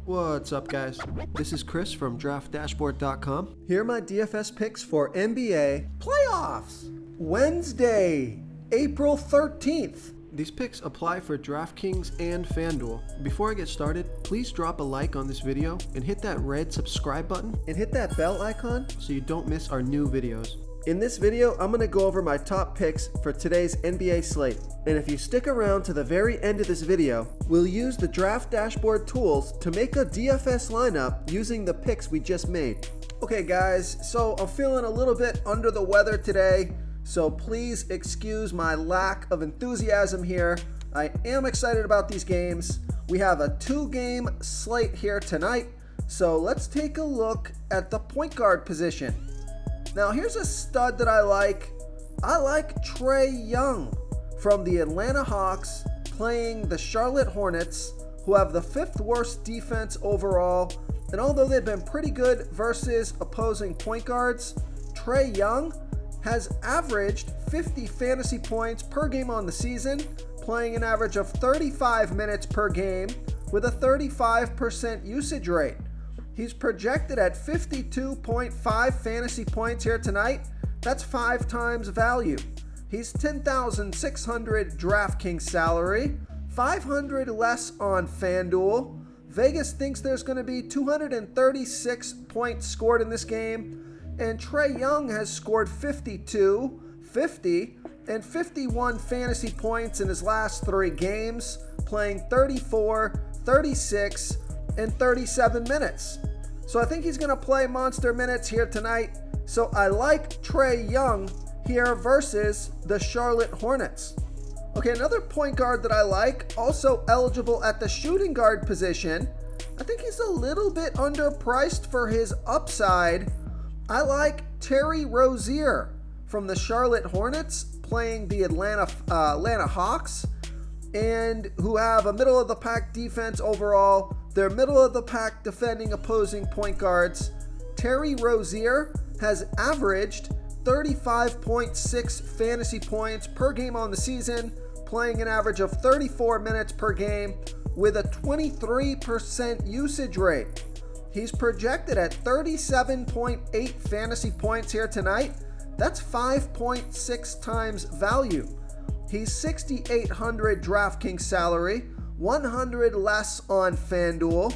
What's up, guys? This is Chris from DraftDashboard.com. Here are my DFS picks for NBA playoffs. Wednesday, April 13th. These picks apply for DraftKings and FanDuel. Before I get started, please drop a like on this video and hit that red subscribe button and hit that bell icon so you don't miss our new videos. In this video, I'm going to go over my top picks for today's NBA slate. And if you stick around to the very end of this video, we'll use the Draft Dashboard tools to make a DFS lineup using the picks we just made. Okay guys, so I'm feeling a little bit under the weather today, so please excuse my lack of enthusiasm here. I am excited about these games. We have a 2-game slate here tonight, so let's take a look at the point guard position. Now here's a stud that I like. I like Trae Young from the Atlanta Hawks playing the Charlotte Hornets, who have the 5th worst defense overall. And although they've been pretty good versus opposing point guards, Trae Young has averaged 50 fantasy points per game on the season, playing an average of 35 minutes per game with a 35% usage rate. He's projected at 52.5 fantasy points here tonight. That's 5 times value. He's 10,600 DraftKings salary, 500 less on FanDuel. Vegas thinks there's going to be 236 points scored in this game, and Trae Young has scored 52, 50, and 51 fantasy points in his last 3 games, playing 34, 36, and 37 minutes. So I think he's going to play monster minutes here tonight. So I like Trae Young here versus the Charlotte Hornets. Okay, another point guard that I like, also eligible at the shooting guard position. I think he's a little bit underpriced for his upside. I like Terry Rozier from the Charlotte Hornets playing the Atlanta Hawks, and who have a middle of the pack defense overall. They're middle of the pack defending opposing point guards. Terry Rozier has averaged 35.6 fantasy points per game on the season, playing an average of 34 minutes per game with a 23% usage rate. He's projected at 37.8 fantasy points here tonight. That's 5.6 times value. He's 6,800 DraftKings salary, 100 less on FanDuel.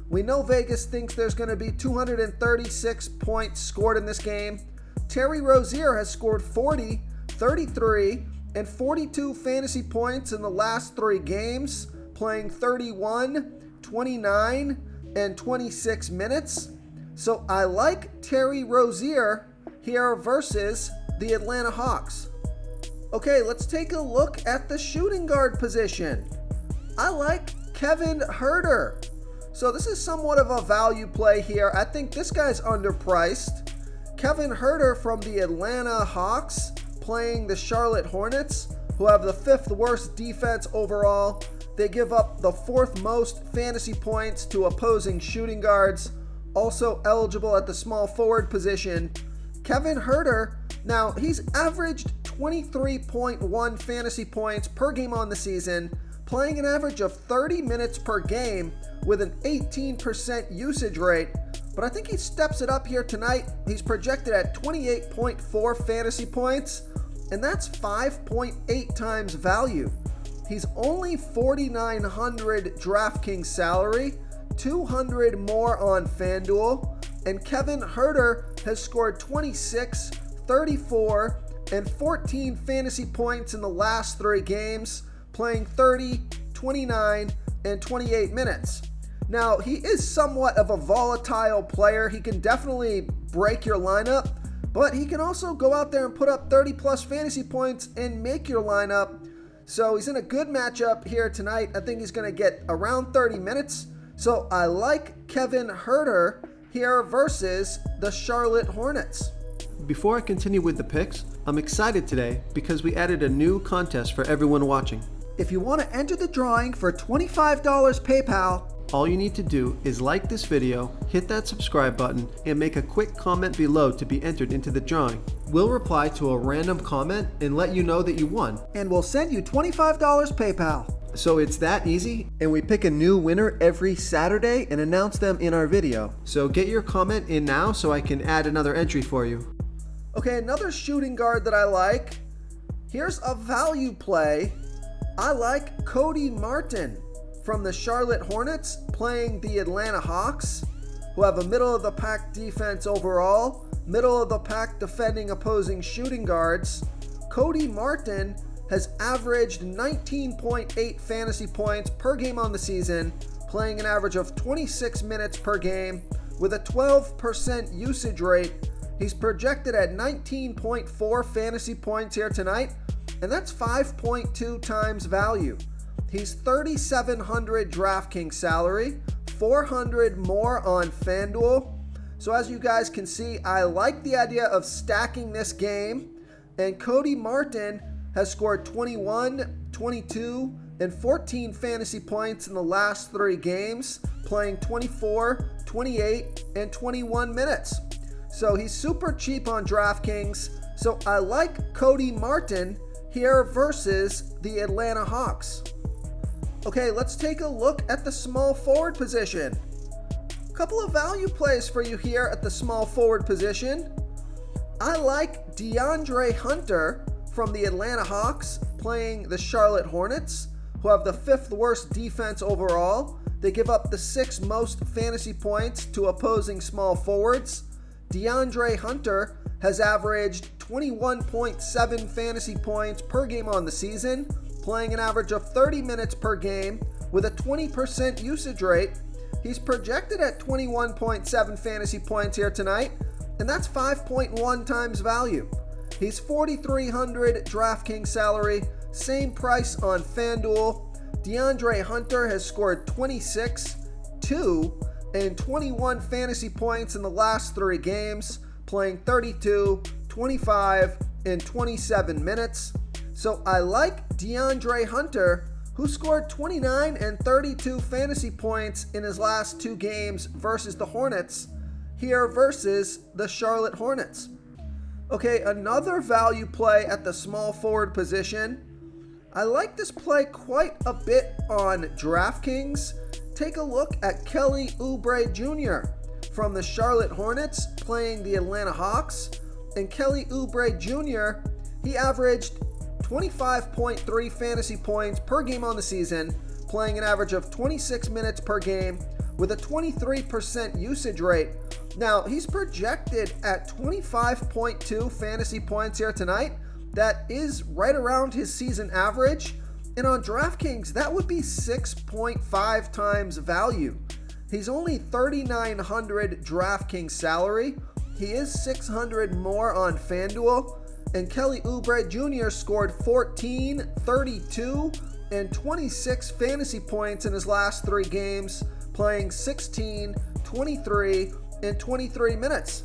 We know Vegas thinks there's going to be 236 points scored in this game. Terry Rozier has scored 40, 33, and 42 fantasy points in the last 3 games, playing 31, 29, and 26 minutes. So I like Terry Rozier here versus the Atlanta Hawks. Okay, let's take a look at the shooting guard position. I like Kevin Huerter. So this is somewhat of a value play here. I think this guy's underpriced. Kevin Huerter from the Atlanta Hawks playing the Charlotte Hornets, who have the 5th worst defense overall. They give up the 4th most fantasy points to opposing shooting guards. Also eligible at the small forward position. Kevin Huerter, now he's averaged 23.1 fantasy points per game on the season, playing an average of 30 minutes per game with an 18% usage rate. But I think he steps it up here tonight. He's projected at 28.4 fantasy points, and that's 5.8 times value. He's only 4,900 DraftKings salary, 200 more on FanDuel, and Kevin Huerter has scored 26, 34, and 14 fantasy points in the last 3 games, playing 30, 29, and 28 minutes. Now, he is somewhat of a volatile player. He can definitely break your lineup, but he can also go out there and put up 30 plus fantasy points and make your lineup. So he's in a good matchup here tonight. I think he's going to get around 30 minutes. So I like Kevin Huerter here versus the Charlotte Hornets. Before I continue with the picks, I'm excited today because we added a new contest for everyone watching. If you want to enter the drawing for $25 PayPal, all you need to do is like this video, hit that subscribe button, and make a quick comment below to be entered into the drawing. We'll reply to a random comment and let you know that you won, and we'll send you $25 PayPal. So it's that easy, and we pick a new winner every Saturday and announce them in our video. So get your comment in now so I can add another entry for you. Okay, another shooting guard that I like. Here's a value play. I like Cody Martin from the Charlotte Hornets playing the Atlanta Hawks, who have a middle-of-the-pack defense overall, middle-of-the-pack defending opposing shooting guards. Cody Martin has averaged 19.8 fantasy points per game on the season, playing an average of 26 minutes per game with a 12% usage rate. He's projected at 19.4 fantasy points here tonight, and that's 5.2 times value. He's 3,700 DraftKings salary, 400 more on FanDuel. So as you guys can see, I like the idea of stacking this game, and Cody Martin has scored 21, 22, and 14 fantasy points in the last 3 games, playing 24, 28, and 21 minutes. So he's super cheap on DraftKings. So I like Cody Martin here versus the Atlanta Hawks. Okay, let's take a look at the small forward position. A couple of value plays for you here at the small forward position. I like DeAndre Hunter from the Atlanta Hawks playing the Charlotte Hornets, who have the 5th worst defense overall. They give up the 6th most fantasy points to opposing small forwards. DeAndre Hunter has averaged 21.7 fantasy points per game on the season, playing an average of 30 minutes per game with a 20% usage rate. He's projected at 21.7 fantasy points here tonight, and that's 5.1 times value. He's 4,300 DraftKings salary, same price on FanDuel. DeAndre Hunter has scored 26, 2, and 21 fantasy points in the last 3 games, playing 32, 25, and 27 minutes. So I like DeAndre Hunter, who scored 29 and 32 fantasy points in his last 2 games versus the Hornets, here versus the Charlotte Hornets. Okay, another value play at the small forward position. I like this play quite a bit on DraftKings. Take a look at Kelly Oubre Jr. from the Charlotte Hornets playing the Atlanta Hawks. And Kelly Oubre Jr., he averaged 25.3 fantasy points per game on the season, playing an average of 26 minutes per game with a 23% usage rate. Now, he's projected at 25.2 fantasy points here tonight. That is right around his season average. And on DraftKings, that would be 6.5 times value. He's only 3,900 DraftKings salary. He is 600 more on FanDuel. And Kelly Oubre Jr. scored 14, 32, and 26 fantasy points in his last 3 games, playing 16, 23, and 23 minutes.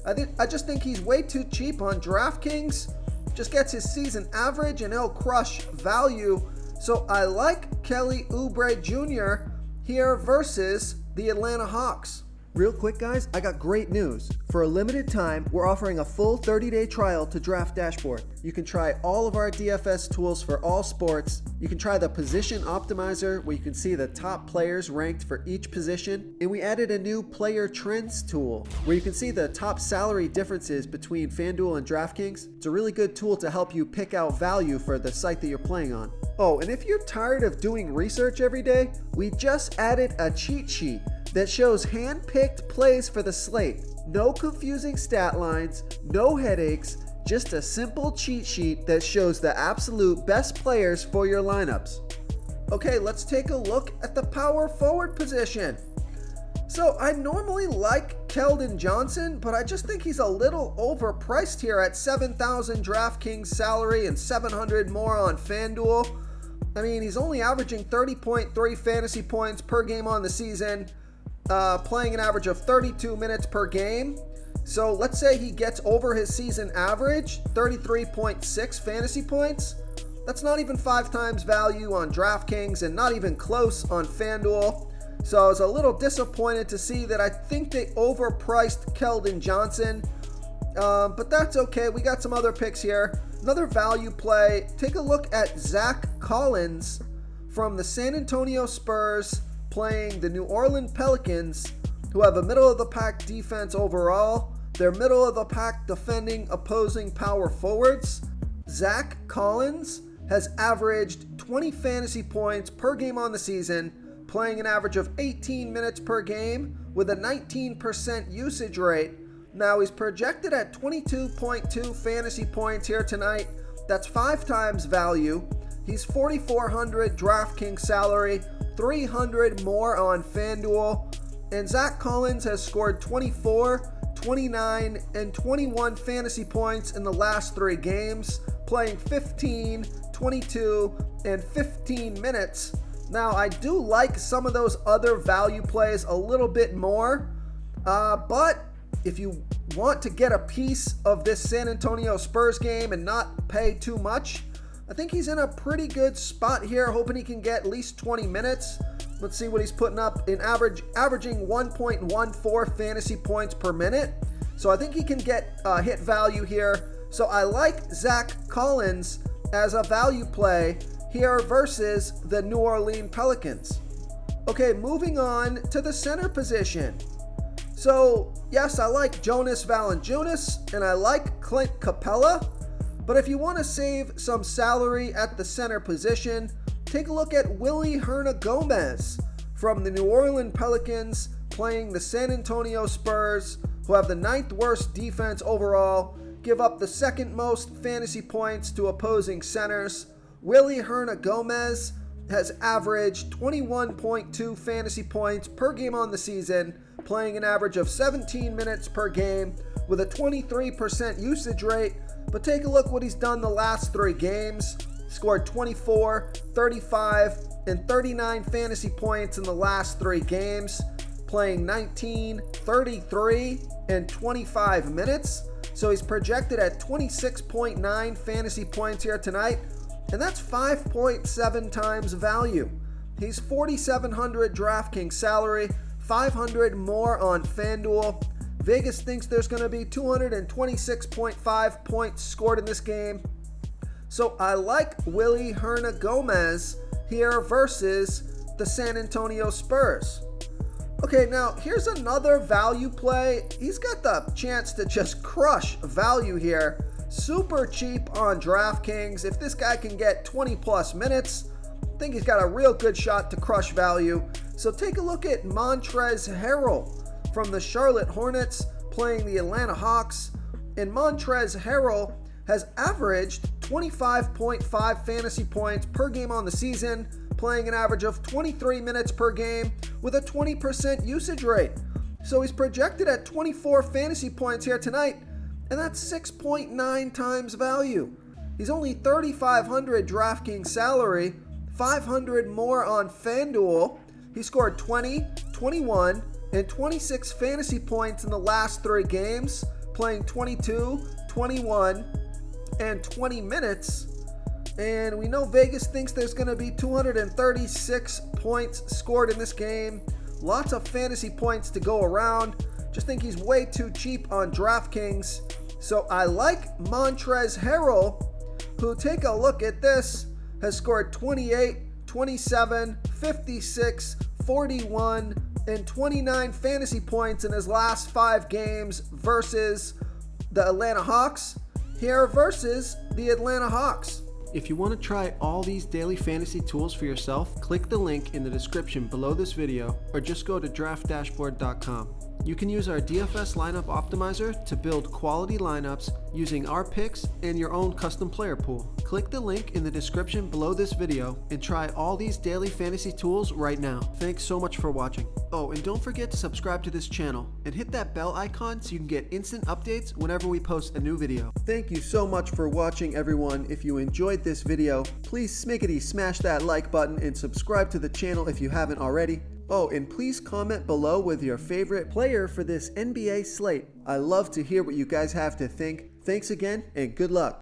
I just think he's way too cheap on DraftKings. Just gets his season average and he'll crush value. So I like Kelly Oubre Jr. here versus the Atlanta Hawks. Real quick, guys, I got great news. For a limited time, we're offering a full 30-day trial to Draft Dashboard. You can try all of our DFS tools for all sports. You can try the Position Optimizer, where you can see the top players ranked for each position. And we added a new Player Trends tool, where you can see the top salary differences between FanDuel and DraftKings. It's a really good tool to help you pick out value for the site that you're playing on. Oh, and if you're tired of doing research every day, we just added a cheat sheet that shows hand-picked plays for the slate. No confusing stat lines, no headaches, just a simple cheat sheet that shows the absolute best players for your lineups. Okay, let's take a look at the power forward position. So I normally like Keldon Johnson, but I just think he's a little overpriced here at 7,000 DraftKings salary and 700 more on FanDuel. I mean, he's only averaging 30.3 fantasy points per game on the season, playing an average of 32 minutes per game. So let's say he gets over his season average, 33.6 fantasy points. That's not even 5 times value on DraftKings and not even close on FanDuel. So I was a little disappointed to see that. I think they overpriced Keldon Johnson, but that's okay. We got some other picks here. Another value play. Take a look at Zach Collins from the San Antonio Spurs playing the New Orleans Pelicans, who have a middle-of-the-pack defense overall. They're middle-of-the-pack defending opposing power forwards. Zach Collins has averaged 20 fantasy points per game on the season, playing an average of 18 minutes per game with a 19% usage rate. Now he's projected at 22.2 fantasy points here tonight. That's 5 times value. He's 4,400 DraftKings salary, 300 more on FanDuel. And Zach Collins has scored 24, 29, and 21 fantasy points in the last 3 games, playing 15, 22, and 15 minutes. Now, I do like some of those other value plays a little bit more, but if you want to get a piece of this San Antonio Spurs game and not pay too much, I think he's in a pretty good spot here, hoping he can get at least 20 minutes. Let's see what he's putting up in averaging 1.14 fantasy points per minute. So I think he can get hit value here. So I like Zach Collins as a value play here versus the New Orleans Pelicans. Okay, moving on to the center position. So yes, I like Jonas Valanciunas and I like Clint Capella. But if you want to save some salary at the center position, take a look at Willy Hernangomez from the New Orleans Pelicans playing the San Antonio Spurs, who have the 9th worst defense overall, give up the 2nd most fantasy points to opposing centers. Willy Hernangomez has averaged 21.2 fantasy points per game on the season, playing an average of 17 minutes per game with a 23% usage rate. But take a look what he's done the last 3 games. Scored 24, 35, and 39 fantasy points in the last 3 games, playing 19, 33, and 25 minutes. So he's projected at 26.9 fantasy points here tonight, and that's 5.7 times value. He's 4,700 DraftKings salary, 500 more on FanDuel. Vegas thinks there's going to be 226.5 points scored in this game. So I like Willy Hernangomez here versus the San Antonio Spurs. Okay, now here's another value play. He's got the chance to just crush value here. Super cheap on DraftKings. If this guy can get 20 plus minutes, I think he's got a real good shot to crush value. So take a look at Montrezl Harrell from the Charlotte Hornets playing the Atlanta Hawks. And Montrezl Harrell has averaged 25.5 fantasy points per game on the season, playing an average of 23 minutes per game with a 20% usage rate. So he's projected at 24 fantasy points here tonight, and that's 6.9 times value. He's only 3,500 DraftKings salary, 500 more on FanDuel. He scored 20, 21, and 26 fantasy points in the last 3 games, playing 22, 21, and 20 minutes. And we know Vegas thinks there's going to be 236 points scored in this game. Lots of fantasy points to go around. Just think he's way too cheap on DraftKings. So I like Montrezl Harrell, who, take a look at this, has scored 28, 27, 56, 41, and 29 fantasy points in his last 5 games versus the Atlanta Hawks. Here versus the Atlanta Hawks. If you want to try all these daily fantasy tools for yourself, click the link in the description below this video or just go to draftdashboard.com. You can use our DFS lineup optimizer to build quality lineups using our picks and your own custom player pool. Click the link in the description below this video and try all these daily fantasy tools right now. Thanks so much for watching. Oh, and don't forget to subscribe to this channel and hit that bell icon so you can get instant updates whenever we post a new video. Thank you so much for watching, everyone. If you enjoyed this video, please smiggity smash that like button and subscribe to the channel if you haven't already. Oh, and please comment below with your favorite player for this NBA slate. I love to hear what you guys have to think. Thanks again, and good luck.